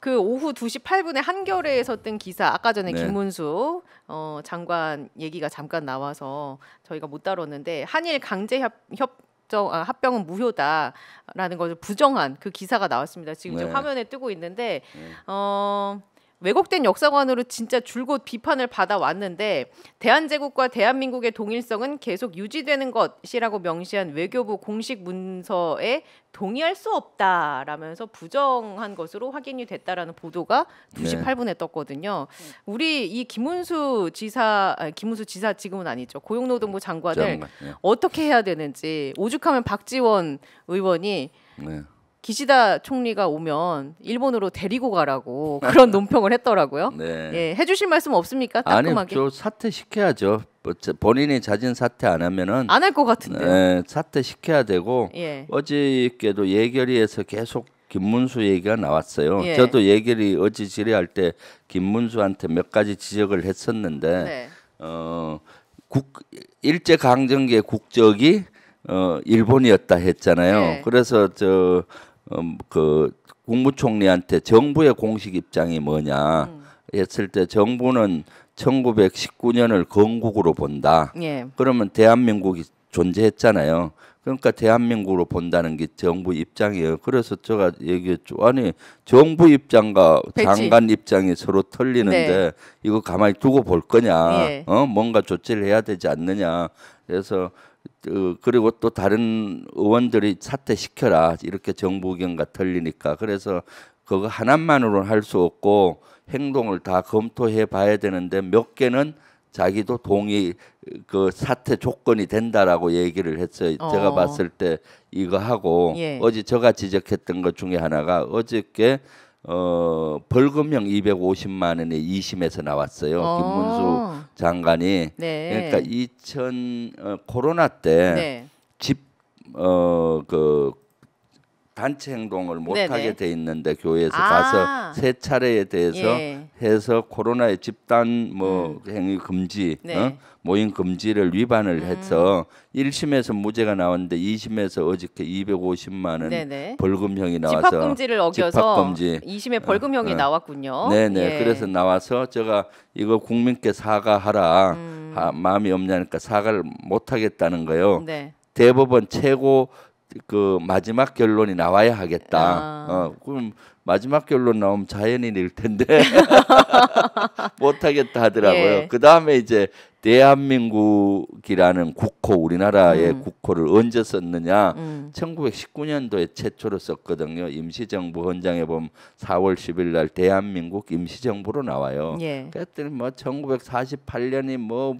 그 오후 2시 8분에 한겨레에서 뜬 기사 아까 전에 네. 김문수 장관 얘기가 잠깐 나와서 저희가 못 다뤘는데 한일 강제 합병은 무효다라는 것을 부정한 그 기사가 나왔습니다. 지금 네. 이제 화면에 뜨고 있는데 왜곡된 역사관으로 진짜 줄곧 비판을 받아왔는데 대한제국과 대한민국의 동일성은 계속 유지되는 것이라고 명시한 외교부 공식 문서에 동의할 수 없다라면서 부정한 것으로 확인이 됐다라는 보도가 2시 네. 8분에 떴거든요. 우리 이 김문수 지사 지금은 아니죠. 고용노동부 장관을 네. 어떻게 해야 되는지 오죽하면 박지원 의원이 네. 기시다 총리가 오면 일본으로 데리고 가라고 그런 논평을 했더라고요. 네. 예, 해주실 말씀 없습니까? 아니, 따끔하게. 저 사퇴 시켜야죠. 본인이 자진 사퇴 안 하면은 안 할 것 같은데요. 네, 사퇴 시켜야 되고 예. 어저께도 예결위에서 계속 김문수 얘기가 나왔어요. 예. 저도 예결위 어제 질의할 때 김문수한테 몇 가지 지적을 했었는데 네. 일제 강점기의 국적이 일본이었다 했잖아요. 네. 그래서 그 국무총리한테 정부의 공식 입장이 뭐냐 했을 때 정부는 1919년을 건국으로 본다. 예. 그러면 대한민국이 존재했잖아요. 그러니까 대한민국으로 본다는 게 정부 입장이에요. 그래서 제가 얘기했죠. 아니 정부 입장과 배치. 장관 입장이 서로 틀리는데 네. 이거 가만히 두고 볼 거냐? 예. 뭔가 조치를 해야 되지 않느냐? 그래서 그리고 또 다른 의원들이 사퇴시켜라 이렇게 정부 의견과 틀리니까 그래서 그거 하나만으로는 할 수 없고 행동을 다 검토해 봐야 되는데 몇 개는 자기도 동의 그 사퇴 조건이 된다라고 얘기를 했어요. 제가 봤을 때 이거 하고 예. 어제 제가 지적했던 것 중에 하나가 어저께 벌금형 250만 원에 2심에서 나왔어요. 김문수 장관이. 네. 그러니까 코로나 때 네. 그 단체 행동을 못 네네. 하게 돼 있는데 교회에서 아. 가서 세 차례에 대해서 예. 해서 코로나의 집단 행위 금지, 네. 모임 금지를 위반을 해서 1심에서 무죄가 나왔는데 2심에서 어저께 250만 원 네네. 벌금형이 나와서 집합금지를 어겨서 집합금지. 2심에 벌금형이 나왔군요. 네네. 예. 그래서 나와서 제가 이거 국민께 사과하라. 마음이 없냐니까 사과를 못 하겠다는 거예요. 네. 대법원 최고 그 마지막 결론이 나와야 하겠다. 그럼 마지막 결론 나오면 자연인일 텐데 못 하겠다 하더라고요. 예. 그 다음에 이제 대한민국이라는 국호 우리나라의 국호를 언제 썼느냐? 1919년도에 최초로 썼거든요. 임시정부 헌장에 보면 4월 10일 날 대한민국 임시정부로 나와요. 예. 그랬더니 뭐 1948년이 뭐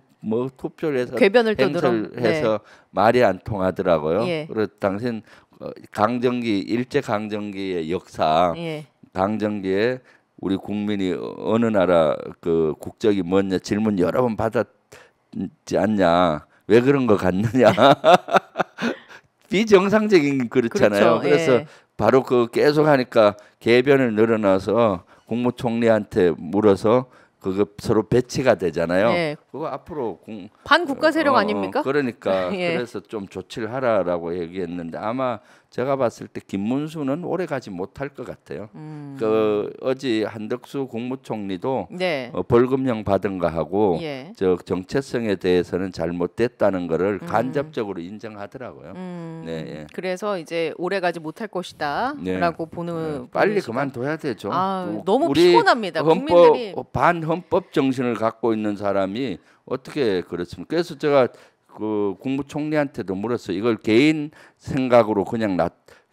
투표를 해서 궤변을 행사를 떠들어. 해서 네. 말이 안 통하더라고요. 예. 그래서 당신 일제 강점기의 역사, 예. 강점기에 우리 국민이 어느 나라 그 국적이 뭐냐 질문 여러 번 받았지 않냐? 왜 그런 거 같느냐? 비정상적인 그렇잖아요. 그렇죠. 그래서 예. 바로 그 계속 하니까 개변을 늘어나서 국무총리한테 물어서 그거 서로 배치가 되잖아요. 예. 그거 앞으로 반국가 세력 아닙니까? 그러니까 예. 그래서 좀 조치를 하라라고 얘기했는데 아마 제가 봤을 때 김문수는 오래 가지 못할 것 같아요. 그 어제 한덕수 국무총리도 네. 벌금형 받은 거 하고 예. 저 정체성에 대해서는 잘못됐다는 거를 간접적으로 인정하더라고요. 네. 예. 그래서 이제 오래 가지 못할 것이다라고 네. 보는 빨리 보는 시각. 그만둬야 되죠. 너무 우리 피곤합니다. 국민들이 반헌법 정신을 갖고 있는 사람이 어떻게 그렇습니까? 그래서 제가 그 국무총리한테도 물었어요. 이걸 개인 생각으로 그냥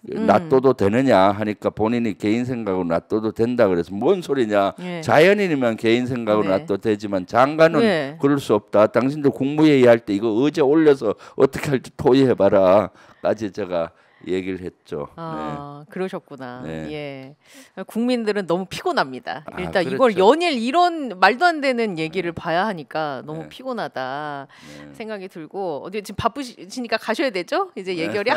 놔둬도 되느냐 하니까 본인이 개인 생각으로 놔둬도 된다 그래서 뭔 소리냐. 예. 자연인이면 개인 생각으로 네. 놔둬도 되지만 장관은 네. 그럴 수 없다. 당신들 국무회의 할 때 이거 어제 올려서 어떻게 할지 토의해봐라. 까지 제가 얘기를 했죠. 그러셨구나. 네. 예. 국민들은 너무 피곤합니다. 일단 그렇죠. 이걸 연일 이런 말도 안 되는 얘기를 봐야 하니까 너무 네. 피곤하다 네. 생각이 들고 어디 지금 바쁘시니까 가셔야 되죠? 이제 예결이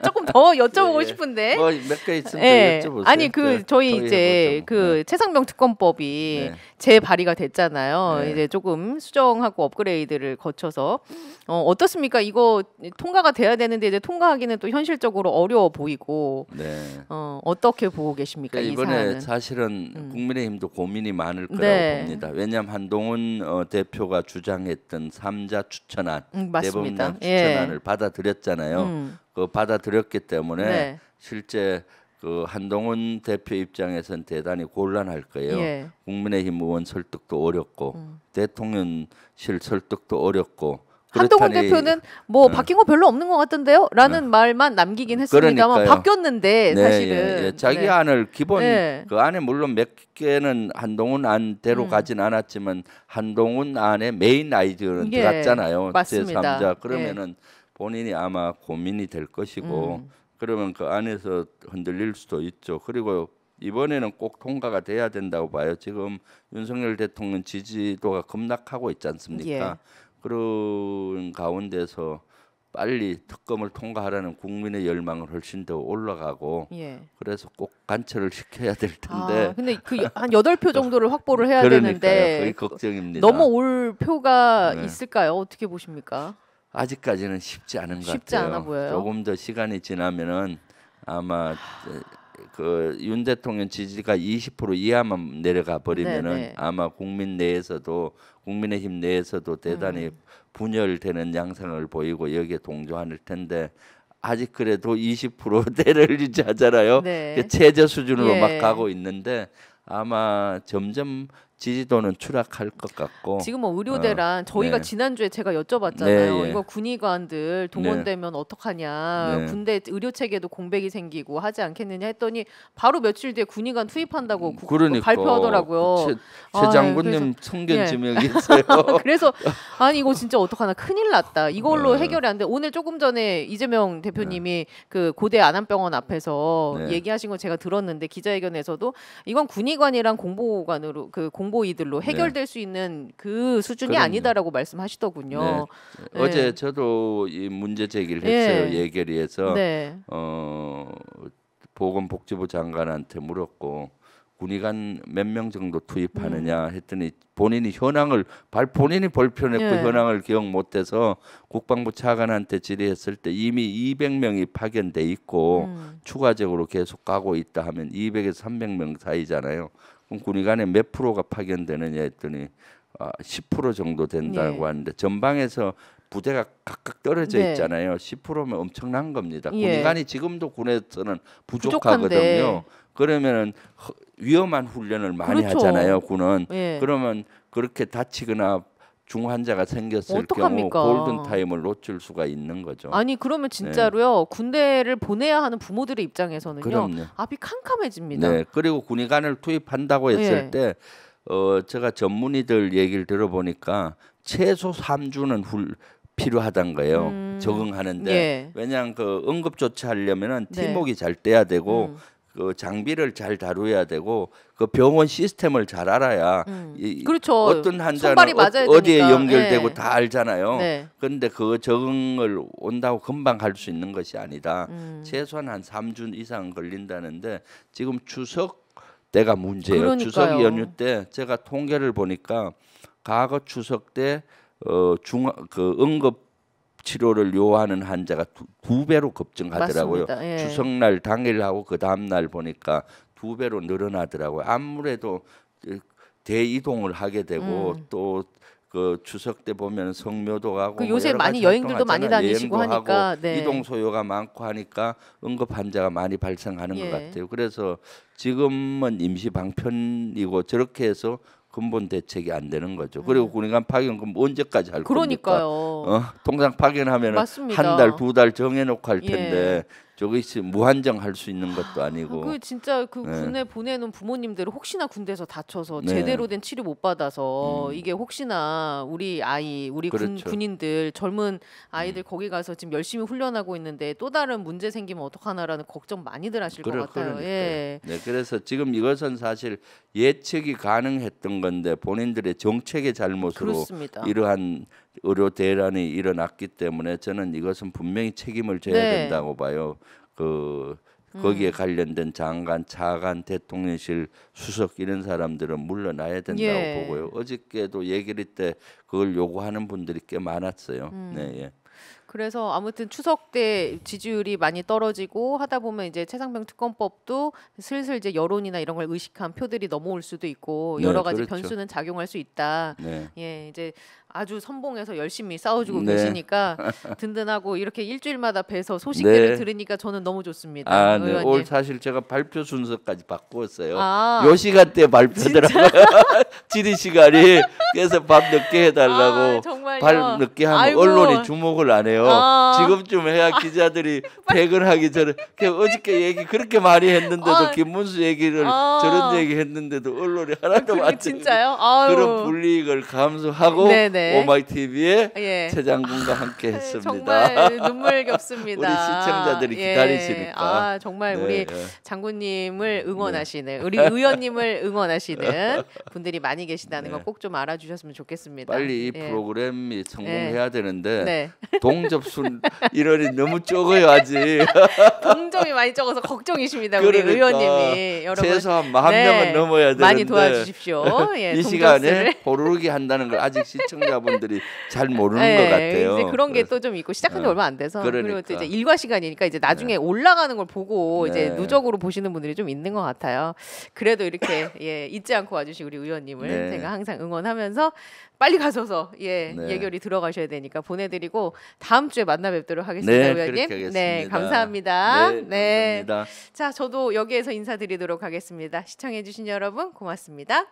조금 더 여쭤보고 예, 예. 싶은데. 몇 개 있으면 예. 여쭤보세요. 아니 그 저희 토의해보죠. 이제 그 최상병 특검법이 네. 재발의가 됐잖아요. 네. 이제 조금 수정하고 업그레이드를 거쳐서 어떻습니까? 이거 통과가 돼야 되는데 이제 통과하기는 또 현실적으로 현실적으로 어려워 보이고 네. 어떻게 보고 계십니까? 그러니까 이 이번에 사안은? 사실은 국민의힘도 고민이 많을 거라고 네. 봅니다. 왜냐하면 한동훈 대표가 주장했던 삼자 추천안, 맞습니다. 대법원장 추천안을 받아들였잖아요. 그 받아들였기 때문에 네. 실제 그 한동훈 대표 입장에선 대단히 곤란할 거예요. 예. 국민의힘 의원 설득도 어렵고 대통령실 설득도 어렵고 한동훈 그렇다니 대표는 뭐 바뀐 거 별로 없는 것 같던데요? 라는 말만 남기긴 했습니다만 그러니까요. 바뀌었는데 네, 사실은 예. 자기 네. 안을 기본 네. 그 안에 물론 몇 개는 한동훈 안대로 가진 않았지만 한동훈 안에 메인 아이디어는 예, 들어갔잖아요. 맞습니다. 제3자 그러면은 본인이 아마 고민이 될 것이고 그러면 그 안에서 흔들릴 수도 있죠. 그리고 이번에는 꼭 통과가 돼야 된다고 봐요. 지금 윤석열 대통령 지지도가 급락하고 있지 않습니까? 예. 그런 가운데서 빨리 특검을 통과하라는 국민의 열망은 훨씬 더 올라가고 예. 그래서 꼭 관철을 시켜야 될 텐데 근데 그 한 8표 정도를 확보를 해야 그러니까요. 되는데 그게 걱정입니다. 넘어올 표가 네. 있을까요? 어떻게 보십니까? 아직까지는 쉽지 않은 것 쉽지 같아요. 않아 보여요. 조금 더 시간이 지나면은 아마 그 윤 대통령 지지가 20% 이하만 내려가 버리면은 네네. 아마 국민 내에서도 국민의힘 내에서도 대단히 분열되는 양상을 보이고 여기에 동조할 텐데 아직 그래도 20%대를 유지하잖아요. 네. 최저 수준으로 예. 막 가고 있는데 아마 점점 지지도는 추락할 것 같고 지금 뭐 의료대란 저희가 네. 지난주에 제가 여쭤봤잖아요. 네, 예. 이거 군의관들 동원되면 어떡하냐. 네. 군대 의료 체계도 공백이 생기고 하지 않겠느냐 했더니 바로 며칠 뒤에 군의관 투입한다고 그러니까 발표하더라고요. 최 장군님 그래서- 성견 예. 지명이 있어요. 그래서 아니 이거 진짜 어떡하나 큰일 났다. 이걸로 네. 해결이 안 돼. 오늘 조금 전에 이재명 대표님이 그 고대 안암병원 앞에서 네. 얘기하신 거 제가 들었는데 기자회견에서도 이건 군의관이랑 공보관으로 그 공보이들로 해결될 수 있는 그 수준이 그럼요. 아니다라고 말씀하시더군요. 네. 어제 저도 이 문제 제기를 예. 했어요. 예결위에서 네. 보건복지부 장관한테 물었고 군의관 몇 명 정도 투입하느냐 했더니 본인이 본인이 불편했고 예. 현황을 기억 못해서 국방부 차관한테 질의했을 때 이미 200명이 파견돼 있고 추가적으로 계속 가고 있다 하면 200에서 300명 사이잖아요. 그럼 군의관에 몇 프로가 파견되느냐 했더니 10% 정도 된다고 예. 하는데 전방에서 부대가 각각 떨어져 네. 있잖아요. 10%면 엄청난 겁니다. 예. 군의관이 지금도 군에서는 부족한데. 부족하거든요. 그러면은 위험한 훈련을 많이 그렇죠. 하잖아요. 군은. 예. 그러면 그렇게 다치거나 중환자가 생겼을 어떡합니까? 경우 골든 타임을 놓칠 수가 있는 거죠. 아니 그러면 진짜로요. 군대를 보내야 하는 부모들의 입장에서는요. 그럼요. 앞이 캄캄해집니다. 네. 그리고 군의관을 투입한다고 했을 예. 때 제가 전문의들 얘기를 들어보니까 최소 3주는 필요하단 거예요. 적응하는데. 예. 왜냐하면 그 응급 조치하려면은 네. 팀워크가 잘 돼야 되고 그 장비를 잘 다루어야 되고 그 병원 시스템을 잘 알아야 그렇죠. 어떤 환자는 손발이 맞아야 어디에 되니까. 연결되고 예. 다 알잖아요. 네. 그런데 그 적응을 온다고 금방 할 수 있는 것이 아니다. 최소한 한 3주 이상 걸린다는데 지금 추석 때가 문제예요. 그러니까요. 추석 연휴 때 제가 통계를 보니까 과거 추석 때 응급 치료를 요하는 환자가 두 배로 급증하더라고요. 맞습니다. 예. 추석날 당일하고 그 다음 날 보니까 2배로 늘어나더라고요. 아무래도 대이동을 하게 되고 또 그 추석 때 보면 성묘도 가고 그 뭐 요새 여러 많이 가지 여행들도 많이 활동하잖아요. 다니시고 여행도 하니까, 하고 네. 이동 소요가 많고 하니까 응급 환자가 많이 발생하는 예. 것 같아요. 그래서 지금은 임시 방편이고 저렇게 해서 근본 대책이 안 되는 거죠. 그리고 군의관 파견 그럼 언제까지 할 그러니까요. 겁니까? 통상 파견하면 맞습니다. 한 달, 2달 정해놓고 할 예. 텐데 저기 무한정 할 수 있는 것도 아니고. 그 진짜 그 네. 군에 보내는 부모님들은 혹시나 군대에서 다쳐서 네. 제대로 된 치료 못 받아서 이게 혹시나 우리 아이, 우리 그렇죠. 군인들 젊은 아이들 거기 가서 지금 열심히 훈련하고 있는데 또 다른 문제 생기면 어떡하나라는 걱정 많이들 하실 것 같아요. 그러니까요. 예. 네, 그래서 지금 이것은 사실 예측이 가능했던 건데 본인들의 정책의 잘못으로 그렇습니다. 이러한 의료 대란이 일어났기 때문에 저는 이것은 분명히 책임을 져야 네. 된다고 봐요. 거기에 관련된 장관, 차관, 대통령실 수석 이런 사람들은 물러나야 된다고 예. 보고요. 어저께도 얘기를 때 그걸 요구하는 분들이 꽤 많았어요. 네, 예. 그래서 아무튼 추석 때 지지율이 많이 떨어지고 하다 보면 이제 최상병 특검법도 슬슬 이제 여론이나 이런 걸 의식한 표들이 넘어올 수도 있고 네, 여러 가지 그렇죠. 변수는 작용할 수 있다. 네. 예, 이제 아주 선봉에서 열심히 싸워주고 네. 계시니까 든든하고 이렇게 일주일마다 뵈서 소식들을 네. 들으니까 저는 너무 좋습니다. 아, 네. 의원님. 올 사실 제가 발표 순서까지 바꾸었어요. 아. 요 시간대 발표더라고요. 질의 시간이 그래서 밤 늦게 해달라고. 아, 정말요? 밤 늦게 하면 아이고. 언론이 주목을 안 해요. 아. 지금쯤 해야 기자들이 퇴근하기 전에 어저께 얘기 그렇게 많이 했는데도 아. 김문수 얘기를 아. 저런 얘기 했는데도 언론이 하나도 그게 안 진짜요? 아유. 그런 불이익을 감수하고 네네. 오마이TV에 예. 최장군과 함께 했습니다. 정말 눈물겹습니다. 우리 시청자들이 기다리시니까. 아, 정말 네, 우리 네. 장군님을 응원하시는 우리 의원님을 응원하시는 분들이 많이 계시다는 네. 거 꼭 좀 알아주셨으면 좋겠습니다. 빨리 이 예. 프로그램이 성공해야 되는데 네. 동접수 인원이 너무 적어야지. 동점이 많이 적어서 걱정이십니다. 우리 그러니까 의원님이 여러분 최소한 10,000명은 네. 넘어야 되는데 많이 도와주십시오. 예, 이 동접수를. 시간에 호루룩이 한다는 걸 아직 시청자분들이 잘 모르는 네, 것 같아요. 이제 그런 게 또 좀 있고 시작한 지 얼마 안 돼서 그리고 또 그러니까. 이제 일과 시간이니까 이제 나중에 올라가는 걸 보고 이제 네. 누적으로 보시는 분들이 좀 있는 것 같아요. 그래도 이렇게 예, 잊지 않고 와주신 우리 의원님을 네. 제가 항상 응원하면서 빨리 가셔서 예, 네. 예결이 들어가셔야 되니까 보내드리고 다음 주에 만나 뵙도록 하겠습니다, 네, 의원님. 그렇게 하겠습니다. 네, 감사합니다. 네, 감사합니다. 자, 저도 여기에서 인사드리도록 하겠습니다. 시청해주신 여러분 고맙습니다.